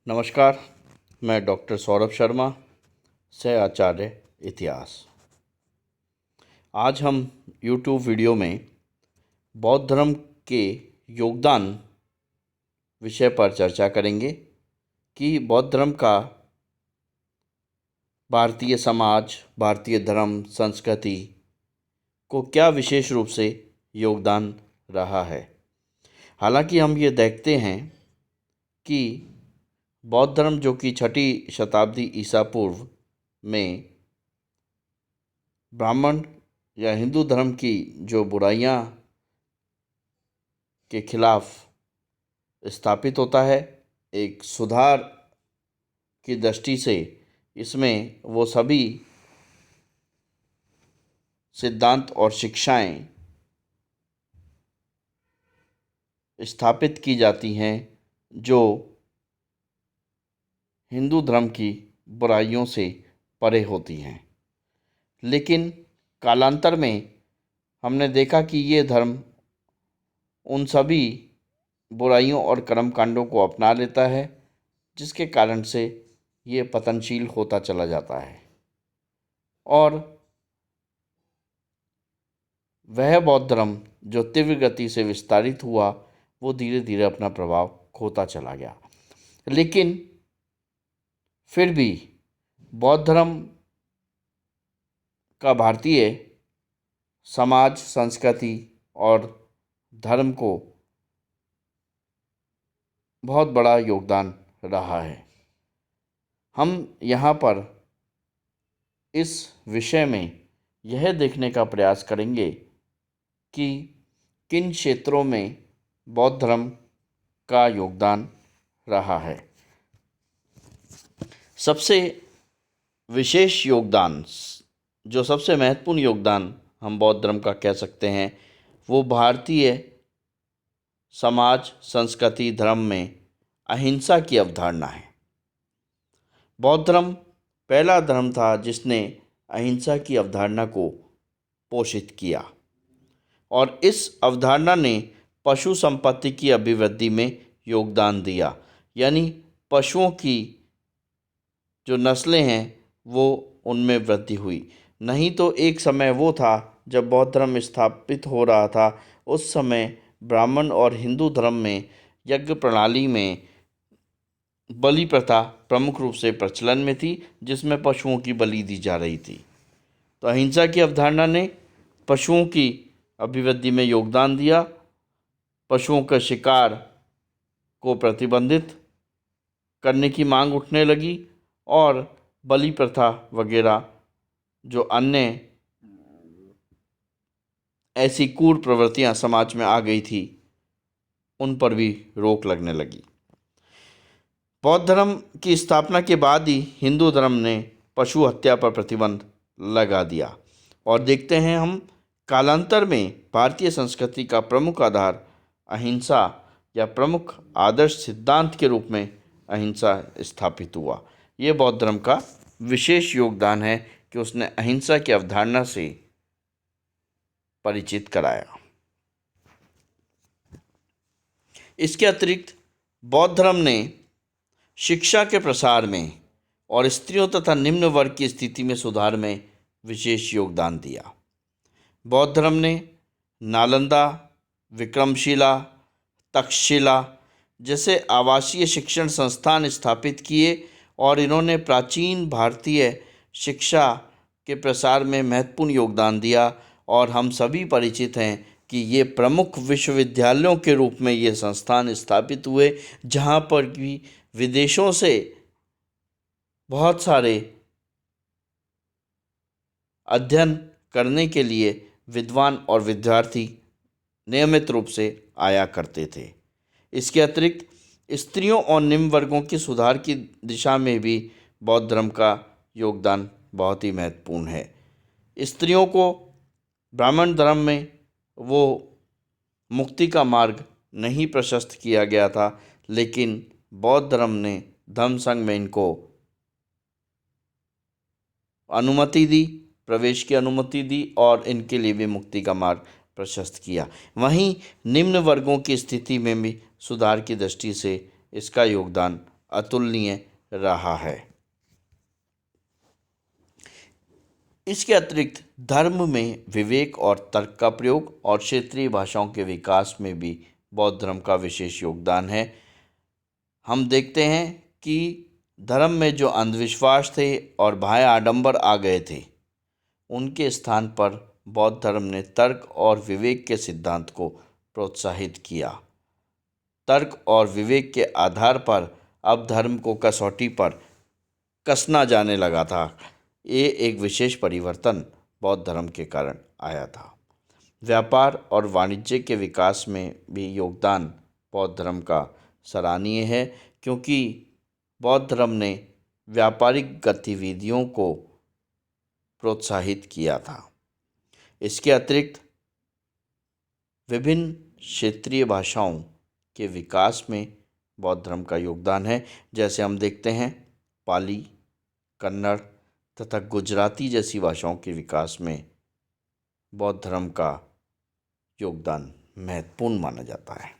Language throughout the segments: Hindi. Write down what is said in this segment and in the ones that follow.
नमस्कार। मैं डॉक्टर सौरभ शर्मा, सह आचार्य इतिहास। आज हम YouTube वीडियो में बौद्ध धर्म के योगदान विषय पर चर्चा करेंगे कि बौद्ध धर्म का भारतीय समाज, भारतीय धर्म, संस्कृति को क्या विशेष रूप से योगदान रहा है। हालांकि हम ये देखते हैं कि बौद्ध धर्म, जो कि 6ठी शताब्दी ईसा पूर्व में ब्राह्मण या हिंदू धर्म की जो बुराइयां के खिलाफ स्थापित होता है, एक सुधार की दृष्टि से इसमें वो सभी सिद्धांत और शिक्षाएं स्थापित की जाती हैं जो हिंदू धर्म की बुराइयों से परे होती हैं। लेकिन कालांतर में हमने देखा कि ये धर्म उन सभी बुराइयों और कर्मकांडों को अपना लेता है, जिसके कारण से ये पतनशील होता चला जाता है और वह बौद्ध धर्म जो तीव्र गति से विस्तारित हुआ, वो धीरे धीरे अपना प्रभाव खोता चला गया। लेकिन फिर भी बौद्ध धर्म का भारतीय समाज, संस्कृति और धर्म को बहुत बड़ा योगदान रहा है। हम यहाँ पर इस विषय में यह देखने का प्रयास करेंगे कि किन क्षेत्रों में बौद्ध धर्म का योगदान रहा है। सबसे विशेष योगदान, जो सबसे महत्वपूर्ण योगदान हम बौद्ध धर्म का कह सकते हैं, वो भारतीय समाज, संस्कृति, धर्म में अहिंसा की अवधारणा है। बौद्ध धर्म पहला धर्म था जिसने अहिंसा की अवधारणा को पोषित किया और इस अवधारणा ने पशु संपत्ति की अभिवृद्धि में योगदान दिया। यानी पशुओं की जो नस्लें हैं वो उनमें वृद्धि हुई। नहीं तो एक समय वो था जब बौद्ध धर्म स्थापित हो रहा था, उस समय ब्राह्मण और हिंदू धर्म में यज्ञ प्रणाली में बलि प्रथा प्रमुख रूप से प्रचलन में थी, जिसमें पशुओं की बलि दी जा रही थी। तो अहिंसा की अवधारणा ने पशुओं की अभिवृद्धि में योगदान दिया, पशुओं का शिकार को प्रतिबंधित करने की मांग उठने लगी और बलि प्रथा वगैरह जो अन्य ऐसी क्रूर प्रवृत्तियां समाज में आ गई थी, उन पर भी रोक लगने लगी। बौद्ध धर्म की स्थापना के बाद ही हिंदू धर्म ने पशु हत्या पर प्रतिबंध लगा दिया और देखते हैं हम कालांतर में भारतीय संस्कृति का प्रमुख आधार अहिंसा या प्रमुख आदर्श सिद्धांत के रूप में अहिंसा स्थापित हुआ। ये बौद्ध धर्म का विशेष योगदान है कि उसने अहिंसा की अवधारणा से परिचित कराया। इसके अतिरिक्त बौद्ध धर्म ने शिक्षा के प्रसार में और स्त्रियों तथा निम्न वर्ग की स्थिति में सुधार में विशेष योगदान दिया। बौद्ध धर्म ने नालंदा, विक्रमशिला, तक्षशिला जैसे आवासीय शिक्षण संस्थान स्थापित किए और इन्होंने प्राचीन भारतीय शिक्षा के प्रसार में महत्वपूर्ण योगदान दिया और हम सभी परिचित हैं कि ये प्रमुख विश्वविद्यालयों के रूप में ये संस्थान स्थापित हुए, जहाँ पर भी विदेशों से बहुत सारे अध्ययन करने के लिए विद्वान और विद्यार्थी नियमित रूप से आया करते थे। इसके अतिरिक्त स्त्रियों और निम्न वर्गों की सुधार की दिशा में भी बौद्ध धर्म का योगदान बहुत ही महत्वपूर्ण है। स्त्रियों को ब्राह्मण धर्म में वो मुक्ति का मार्ग नहीं प्रशस्त किया गया था, लेकिन बौद्ध धर्म ने धम्म संघ में इनको अनुमति दी, प्रवेश की अनुमति दी और इनके लिए भी मुक्ति का मार्ग प्रशस्त किया। वहीं निम्न वर्गों की स्थिति में भी सुधार की दृष्टि से इसका योगदान अतुलनीय रहा है। इसके अतिरिक्त धर्म में विवेक और तर्क का प्रयोग और क्षेत्रीय भाषाओं के विकास में भी बौद्ध धर्म का विशेष योगदान है। हम देखते हैं कि धर्म में जो अंधविश्वास थे और बाह्य आडंबर आ गए थे, उनके स्थान पर बौद्ध धर्म ने तर्क और विवेक के सिद्धांत को प्रोत्साहित किया। तर्क और विवेक के आधार पर अब धर्म को कसौटी पर कसना जाने लगा था। ये एक विशेष परिवर्तन बौद्ध धर्म के कारण आया था। व्यापार और वाणिज्य के विकास में भी योगदान बौद्ध धर्म का सराहनीय है, क्योंकि बौद्ध धर्म ने व्यापारिक गतिविधियों को प्रोत्साहित किया था। इसके अतिरिक्त विभिन्न क्षेत्रीय भाषाओं के विकास में बौद्ध धर्म का योगदान है। जैसे हम देखते हैं पाली, कन्नड़ तथा गुजराती जैसी भाषाओं के विकास में बौद्ध धर्म का योगदान महत्वपूर्ण माना जाता है।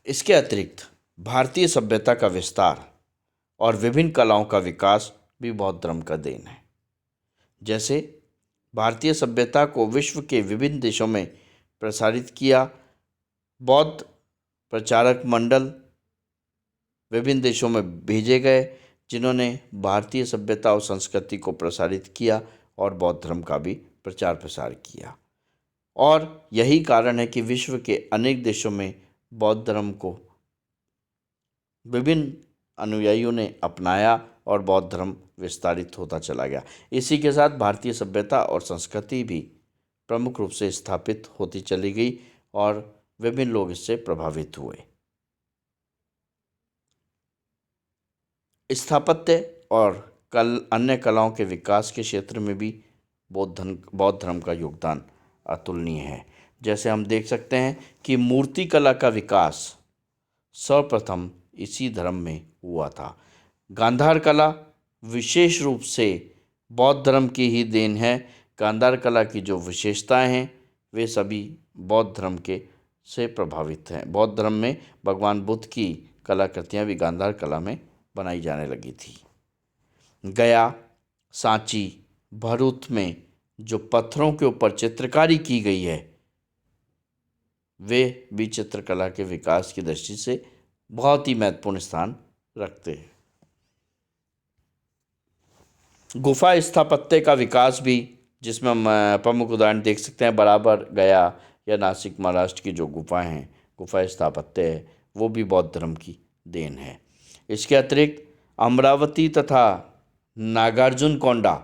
इसके अतिरिक्त भारतीय सभ्यता का विस्तार और विभिन्न कलाओं का विकास भी बौद्ध धर्म का देन है। जैसे भारतीय सभ्यता को विश्व के विभिन्न देशों में प्रसारित किया। बौद्ध प्रचारक मंडल विभिन्न देशों में भेजे गए, जिन्होंने भारतीय सभ्यता और संस्कृति को प्रसारित किया और बौद्ध धर्म का भी प्रचार प्रसार किया। और यही कारण है कि विश्व के अनेक देशों में बौद्ध धर्म को विभिन्न अनुयायियों ने अपनाया और बौद्ध धर्म विस्तारित होता चला गया। इसी के साथ भारतीय सभ्यता और संस्कृति भी प्रमुख रूप से स्थापित होती चली गई और विभिन्न लोग इससे प्रभावित हुए। स्थापत्य और अन्य कलाओं के विकास के क्षेत्र में भी बौद्ध धर्म का योगदान अतुलनीय है। जैसे हम देख सकते हैं कि मूर्ति कला का विकास सर्वप्रथम इसी धर्म में हुआ था। गांधार कला विशेष रूप से बौद्ध धर्म की ही देन है। गांधार कला की जो विशेषताएं हैं वे सभी बौद्ध धर्म के से प्रभावित हैं। बौद्ध धर्म में भगवान बुद्ध की कलाकृतियाँ भी गांधार कला में बनाई जाने लगी थी। गया, सांची, भरूच में जो पत्थरों के ऊपर चित्रकारी की गई है, वे भी चित्रकला के विकास की दृष्टि से बहुत ही महत्वपूर्ण स्थान रखते हैं। गुफा स्थापत्य का विकास भी, जिसमें हम प्रमुख उदाहरण देख सकते हैं बराबर, गया या नासिक महाराष्ट्र की जो गुफाएं हैं, गुफा स्थापत्य है, वो भी बौद्ध धर्म की देन है। इसके अतिरिक्त अमरावती तथा नागार्जुनकोंडा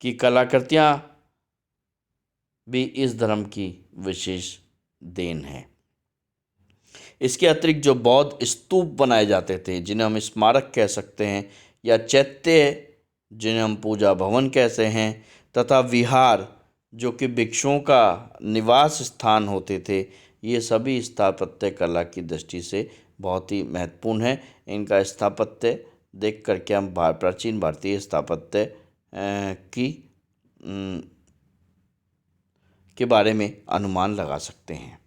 की कलाकृतियाँ भी इस धर्म की विशेष देन है। इसके अतिरिक्त जो बौद्ध स्तूप बनाए जाते थे, जिन्हें हम स्मारक कह सकते हैं, या चैत्य जिन्हें हम पूजा भवन कहते हैं, तथा विहार जो कि भिक्षुओं का निवास स्थान होते थे, ये सभी स्थापत्य कला की दृष्टि से बहुत ही महत्वपूर्ण है। इनका स्थापत्य देख करके हम प्राचीन भारतीय स्थापत्य के बारे में अनुमान लगा सकते हैं।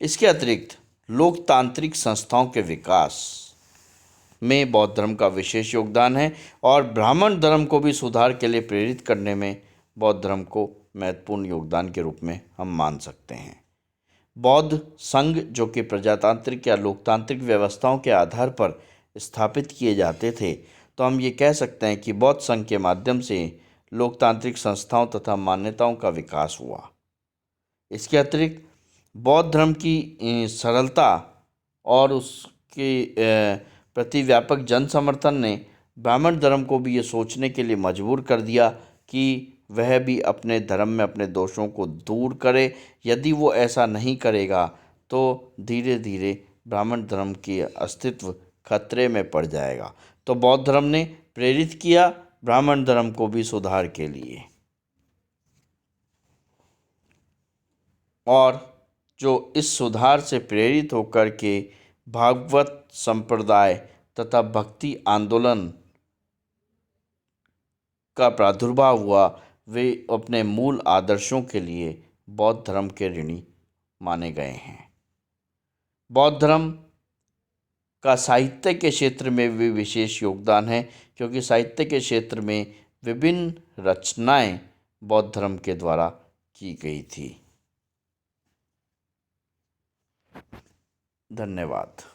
इसके अतिरिक्त लोकतांत्रिक संस्थाओं के विकास में बौद्ध धर्म का विशेष योगदान है और ब्राह्मण धर्म को भी सुधार के लिए प्रेरित करने में बौद्ध धर्म को महत्वपूर्ण योगदान के रूप में हम मान सकते हैं। बौद्ध संघ जो कि प्रजातांत्रिक या लोकतांत्रिक व्यवस्थाओं के आधार पर स्थापित किए जाते थे, तो हम ये कह सकते हैं कि बौद्ध संघ के माध्यम से लोकतांत्रिक संस्थाओं तथा मान्यताओं का विकास हुआ। इसके अतिरिक्त बौद्ध धर्म की सरलता और उसके प्रति व्यापक जन समर्थन ने ब्राह्मण धर्म को भी ये सोचने के लिए मजबूर कर दिया कि वह भी अपने धर्म में अपने दोषों को दूर करे। यदि वो ऐसा नहीं करेगा तो धीरे धीरे ब्राह्मण धर्म की अस्तित्व खतरे में पड़ जाएगा। तो बौद्ध धर्म ने प्रेरित किया ब्राह्मण धर्म को भी सुधार के लिए, और जो इस सुधार से प्रेरित होकर के भागवत संप्रदाय तथा भक्ति आंदोलन का प्रादुर्भाव हुआ, वे अपने मूल आदर्शों के लिए बौद्ध धर्म के ऋणी माने गए हैं। बौद्ध धर्म का साहित्य के क्षेत्र में भी विशेष योगदान है, क्योंकि साहित्य के क्षेत्र में विभिन्न रचनाएं बौद्ध धर्म के द्वारा की गई थी। धन्यवाद।